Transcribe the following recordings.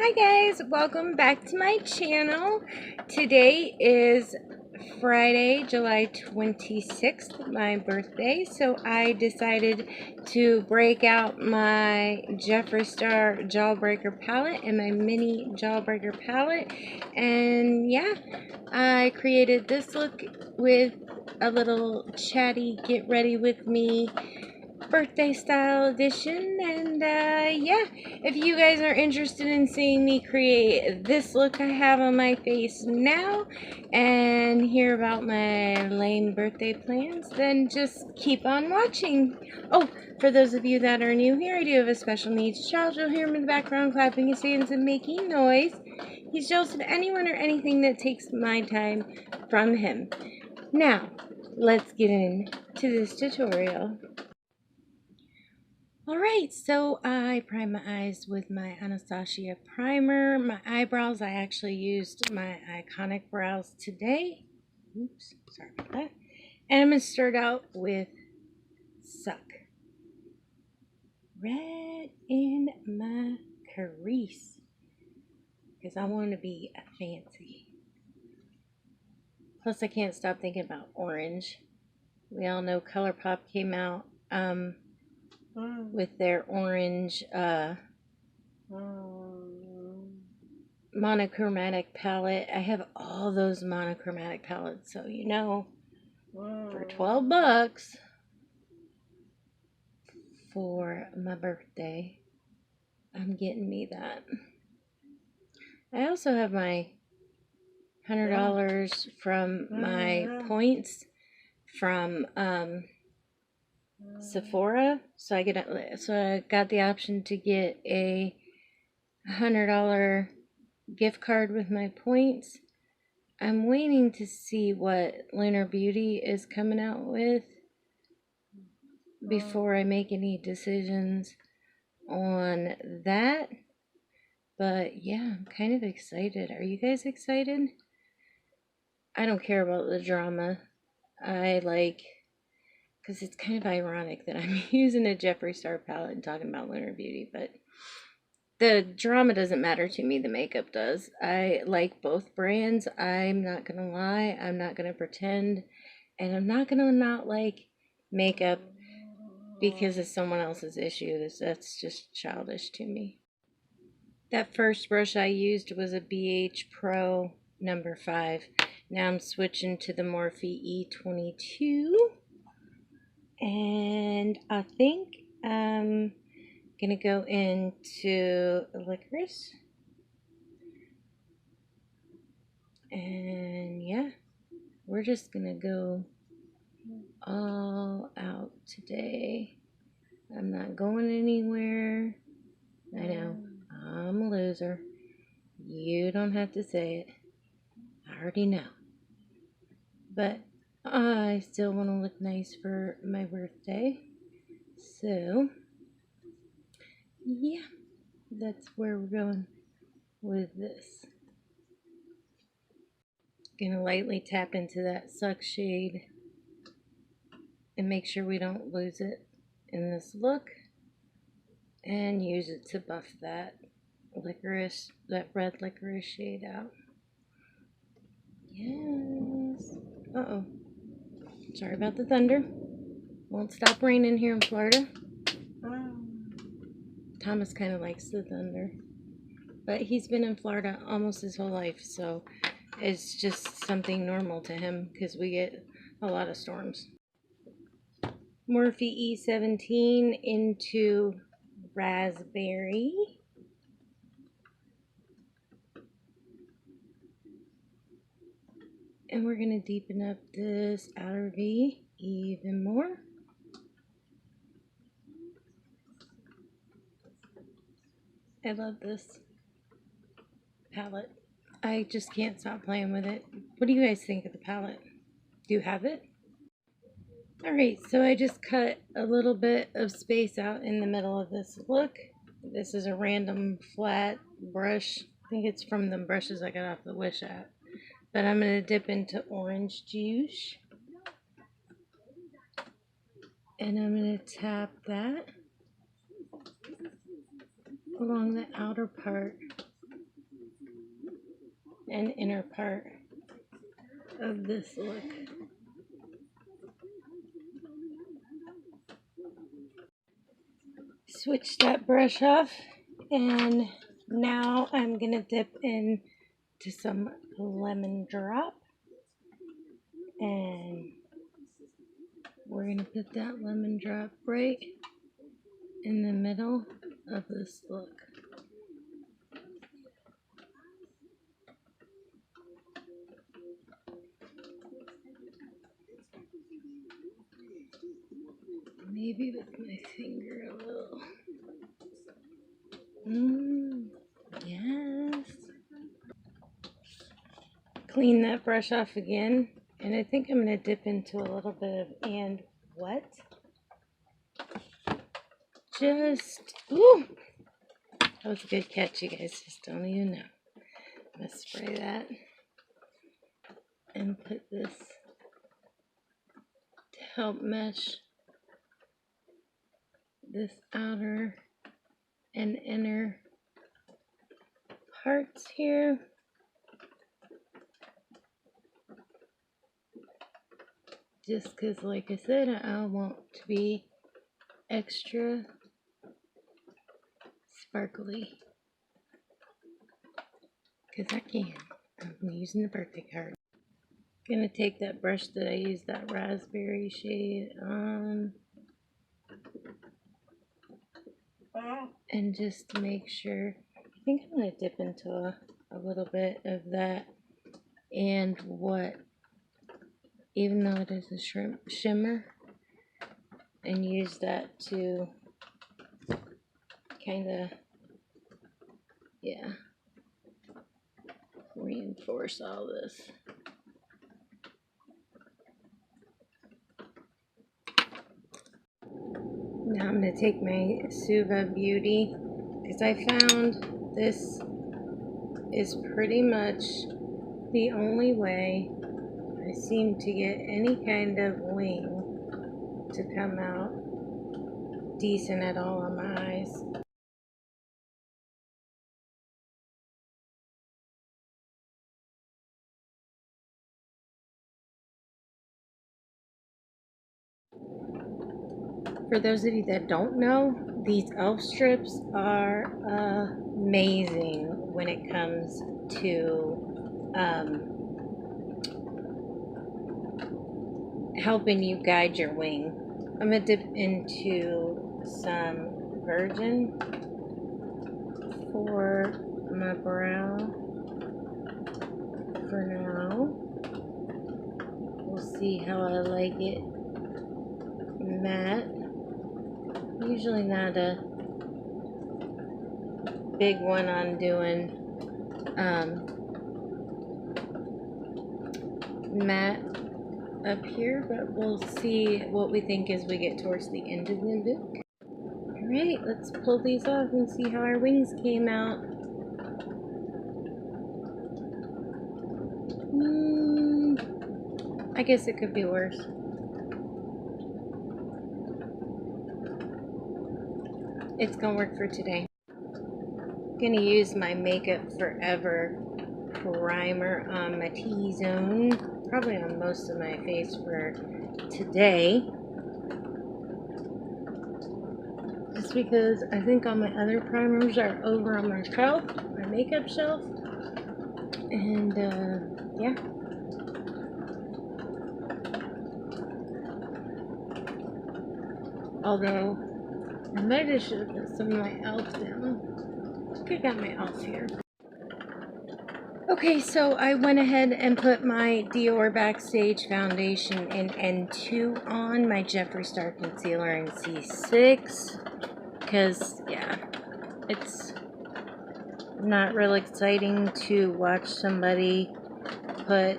Hi guys, welcome back to my channel. Today is Friday, July 26th, my birthday, so I decided to break out my Jeffree Star Jawbreaker palette and my mini Jawbreaker palette. And yeah, I created this look with a little chatty get ready with me birthday style edition. And yeah, if you guys are interested in seeing me create this look I have on my face now and hear about my lame birthday plans, then just keep on watching. Oh, for those of you that are new here, I do have a special needs child. You'll hear him in the background clapping his hands and making noise. He's jealous of anyone or anything that takes my time from him. Now let's get into this tutorial. Alright, so I prime my eyes with my Anastasia primer. My eyebrows, I actually used my iconic brows today. Oops, sorry about that. And I'm going to start out with Suck. Right in my crease. Because I want to be fancy. Plus I can't stop thinking about orange. We all know ColourPop came out with their orange monochromatic palette. I have all those monochromatic palettes, so you know, for 12 bucks for my birthday, I'm getting me that. I also have my $100 from my points from Sephora, so I got the option to get a $100 gift card with my points. I'm waiting to see what Lunar Beauty is coming out with before I make any decisions on that. But yeah, I'm kind of excited. Are you guys excited? I don't care about the drama. I like, because it's kind of ironic that I'm using a Jeffree Star palette and talking about Lunar Beauty, but the drama doesn't matter to me, the makeup does. I like both brands. I'm not gonna lie, I'm not gonna pretend, and I'm not gonna not like makeup because it's someone else's issue. That's just childish to me. That first brush I used was a BH Pro number 5. Now I'm switching to the Morphe E22. And I think I'm gonna go into licorice. And yeah, we're just gonna go all out today. I'm not going anywhere. I know, I'm a loser. You don't have to say it. I already know. But I still want to look nice for my birthday. So, yeah, that's where we're going with this. Gonna lightly tap into that Suck shade and make sure we don't lose it in this look, and use it to buff that licorice, that red licorice shade out. Yes. Uh-oh. Sorry about the thunder. Won't stop raining here in Florida. Thomas kind of likes the thunder, but he's been in Florida almost his whole life, so it's just something normal to him because we get a lot of storms. Morphe E17 into raspberry. And we're going to deepen up this outer V even more. I love this palette. I just can't stop playing with it. What do you guys think of the palette? Do you have it? Alright, so I just cut a little bit of space out in the middle of this look. This is a random flat brush. I think it's from the brushes I got off the Wish app. But I'm going to dip into orange juice. And I'm going to tap that along the outer part and inner part of this look. Switch that brush off, and now I'm gonna dip into some lemon drop, and we're gonna put that lemon drop right in the middle of this look. Maybe with my finger a little. Yes. Clean that brush off again, and I think I'm going to dip into a little bit of and what? Ooh! That was a good catch, you guys. Just don't even know. I'm going to spray that and put this to help mesh this outer and inner parts here. Just because, like I said, I want to be extra sparkly. Because I can. I'm using the birthday card. Gonna take that brush that I used, that raspberry shade on, and just make sure. I think I'm gonna dip into a little bit of that and what, even though it is a shimmer, and use that to kind of, yeah, reinforce all this. Now I'm going to take my Suva Beauty, because I found this is pretty much the only way I seem to get any kind of wing to come out decent at all on my eyes. For those of you that don't know, these elf strips are amazing when it comes to helping you guide your wing. I'm going to dip into some Virgin for my brow for now. We'll see how I like it matte. Usually not a big one on doing matte up here, but we'll see what we think as we get towards the end of the look. Alright, let's pull these off and see how our wings came out. I guess it could be worse. It's gonna work for today. Gonna use my Makeup Forever primer on my T-zone, probably on most of my face for today, just because I think all my other primers are over on my shelf, my makeup shelf, and yeah. Although I might have should have put some of my e.l.f. down. I think I got my e.l.f. here. Okay, so I went ahead and put my Dior Backstage Foundation in N2 on, my Jeffree Star Concealer in C6, because, yeah, it's not real exciting to watch somebody put,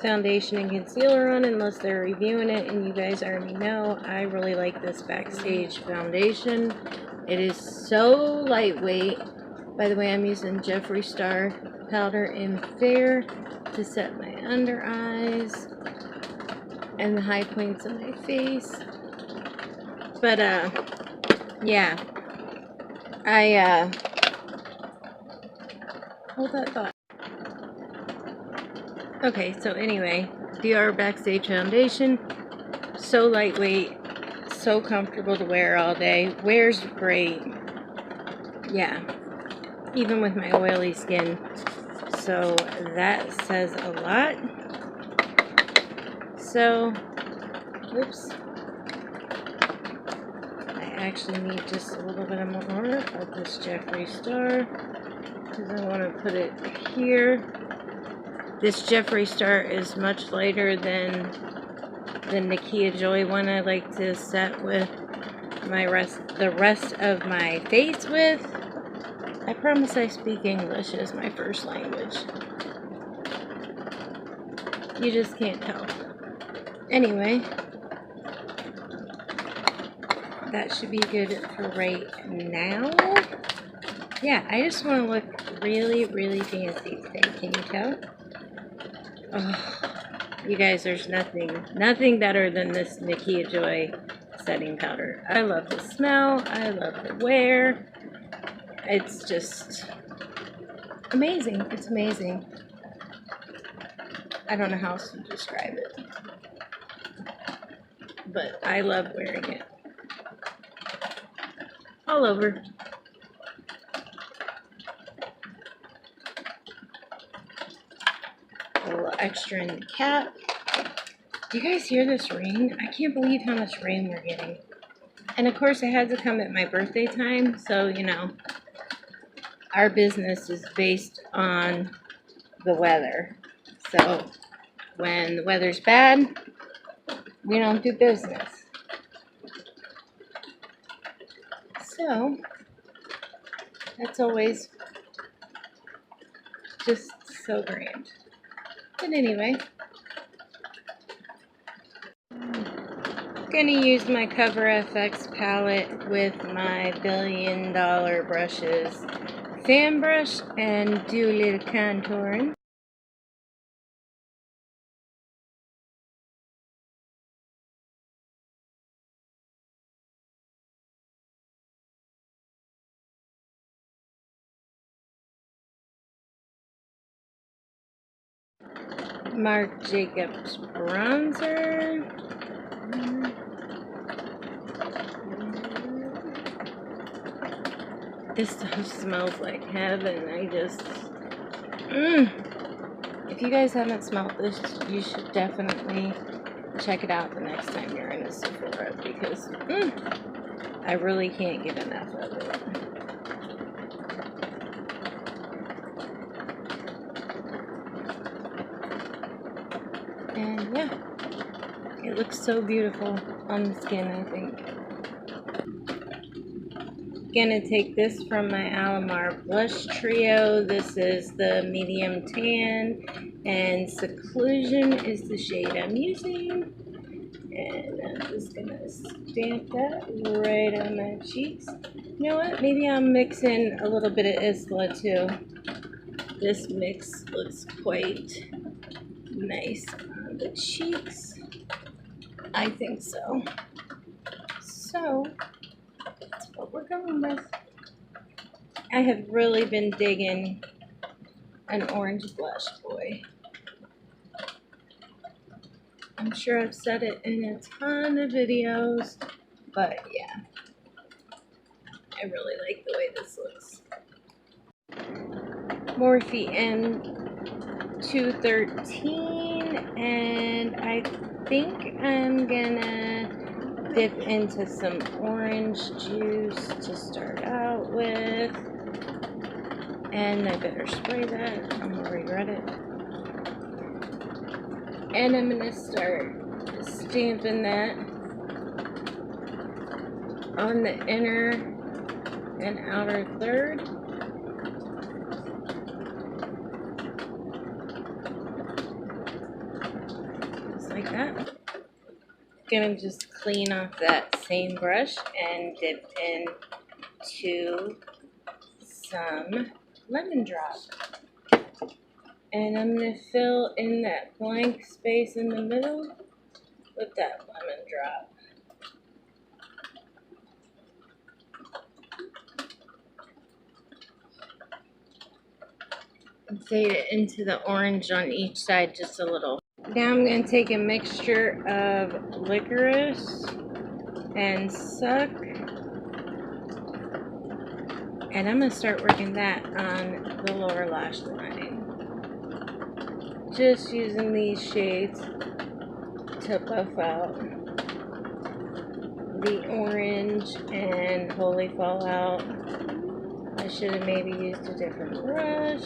foundation and concealer on unless they're reviewing it, and you guys already know I really like this Backstage foundation. It is so lightweight. By the way, I'm using Jeffree Star powder in Fair to set my under eyes and the high points of my face. But, yeah. Hold that thought. Okay, so anyway, Dior Backstage Foundation. So lightweight, so comfortable to wear all day. Wears great. Yeah, even with my oily skin. So that says a lot. So, oops. I actually need just a little bit more of this Jeffree Star because I want to put it here. This Jeffree Star is much lighter than the Nikkia Joy one I like to set with the rest of my face with. I promise I speak English as my first language. You just can't tell. Anyway, that should be good for right now. Yeah, I just want to look really, really fancy today. Can you tell? Oh, you guys, there's nothing better than this Nikkia Joy setting powder. I love the smell. I love the wear. It's just amazing. It's amazing. I don't know how else to describe it. But I love wearing it. All over. A little extra in the cap. Do you guys hear this rain? I can't believe how much rain we're getting. And of course, it had to come at my birthday time. So, you know, our business is based on the weather. So, when the weather's bad, we don't do business. So, that's always just so grand. But anyway, gonna use my Cover FX palette with my $1 billion brushes, fan brush, and do a little contouring. Marc Jacobs bronzer. This stuff smells like heaven. I just... If you guys haven't smelled this, you should definitely check it out the next time you're in a Sephora because I really can't get enough of it. And yeah, it looks so beautiful on the skin, I think. Gonna take this from my Alamar blush trio. This is the medium tan, and seclusion is the shade I'm using. And I'm just gonna stamp that right on my cheeks. You know what? Maybe I'm mixing a little bit of Isla too. This mix looks quite nice on the cheeks. I think so. So, that's what we're going with. I have really been digging an orange blush, boy. I'm sure I've said it in a ton of videos, but yeah. I really like the way this looks. Morphe M213, and I think I'm gonna dip into some orange juice to start out with. And I better spray that, I'm gonna regret it. And I'm gonna start stamping that on the inner and outer third. Just like that. Gonna just clean off that same brush and dip into some lemon drop. And I'm going to fill in that blank space in the middle with that lemon drop. fade it into the orange on each side just a little. Now I'm going to take a mixture of licorice and suck, and I'm going to start working that on the lower lash line. Just using these shades to buff out the orange and Holy Fallout. I should have maybe used a different brush.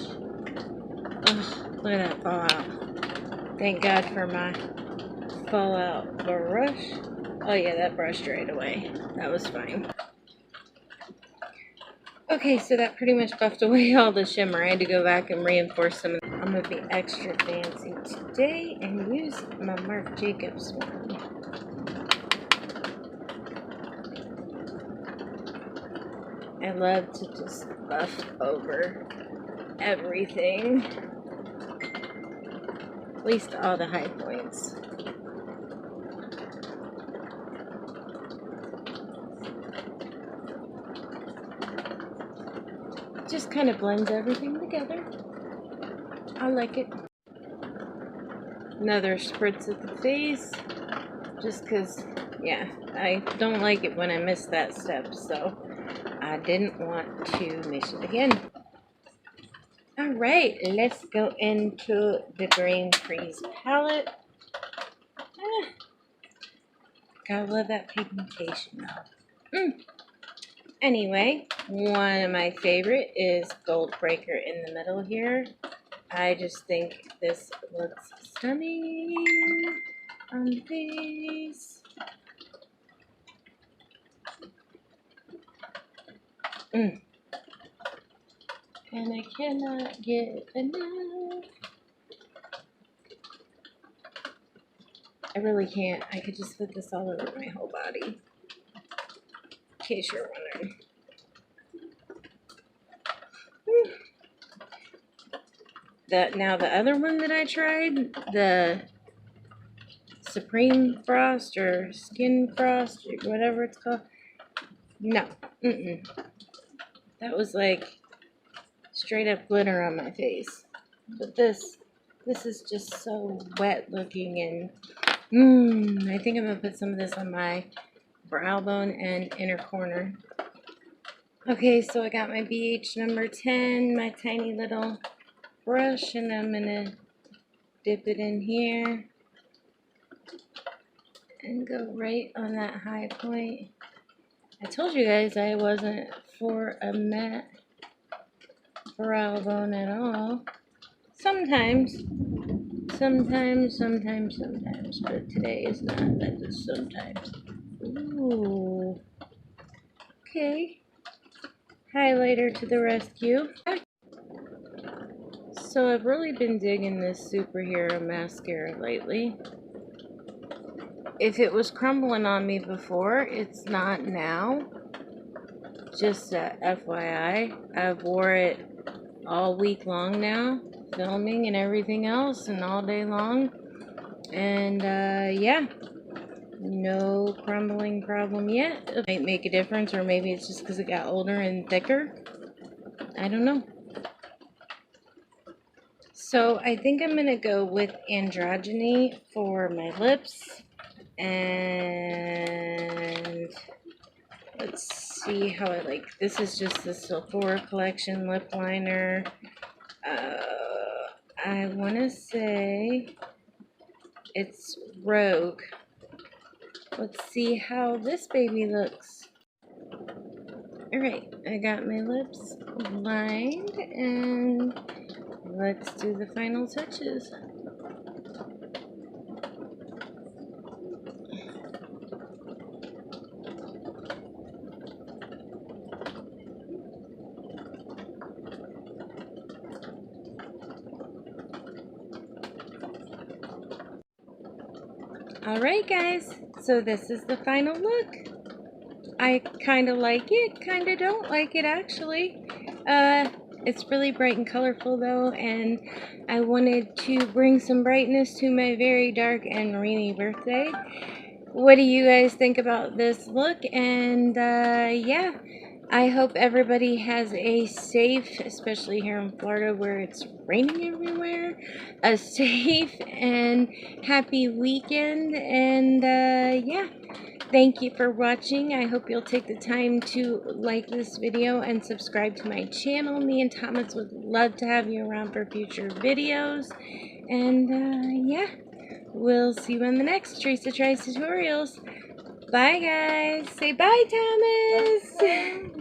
Oh, look at that fallout. Thank God for my fallout brush. Oh yeah, that brush dried away. That was fine. Okay, so that pretty much buffed away all the shimmer. I had to go back and reinforce some. I'm going to be extra fancy today and use my Marc Jacobs one. I love to just buff over everything. At least all the high points. Just kind of blends everything together. I like it. Another spritz at the face. Just because, yeah, I don't like it when I miss that step, so I didn't want to miss it again. Alright, let's go into the brainfreeze palette. Gotta love that pigmentation though. Anyway, one of my favorite is Jawbreaker in the middle here. I just think this looks stunning on the face. And I cannot get enough. I really can't. I could just put this all over my whole body. In case you're wondering. Now the other one that I tried, the Supreme Frost or Skin Frost, or whatever it's called. No. That was like straight up glitter on my face. But this is just so wet looking, and I think I'm gonna put some of this on my brow bone and inner corner. Okay, so I got my BH number 10, my tiny little brush, and I'm gonna dip it in here and go right on that high point. I told you guys I wasn't for a matte brow bone at all. Sometimes, but today is not. That is sometimes. Ooh. Okay. Highlighter to the rescue. So I've really been digging this superhero mascara lately. If it was crumbling on me before, it's not now. Just FYI, I've wore it all week long now, filming and everything else, and all day long. And yeah, no crumbling problem yet. It might make a difference, or maybe it's just because it got older and thicker. I don't know. So I think I'm going to go with Androgyny for my lips. And let's see how I like. This is just the Sephora Collection lip liner. I want to say it's Rogue. Let's see how this baby looks. Alright, I got my lips lined, and let's do the final touches. Alright guys, so this is the final look. I kind of like it, kind of don't like it actually. It's really bright and colorful though, and I wanted to bring some brightness to my very dark and rainy birthday. What do you guys think about this look? And yeah, I hope everybody has a safe, especially here in Florida where it's raining everywhere, a safe and happy weekend. And yeah, thank you for watching. I hope you'll take the time to like this video and subscribe to my channel. Me and Thomas would love to have you around for future videos. And yeah, we'll see you on the next Teresa Tries Tutorials. Bye, guys. Say bye, Thomas.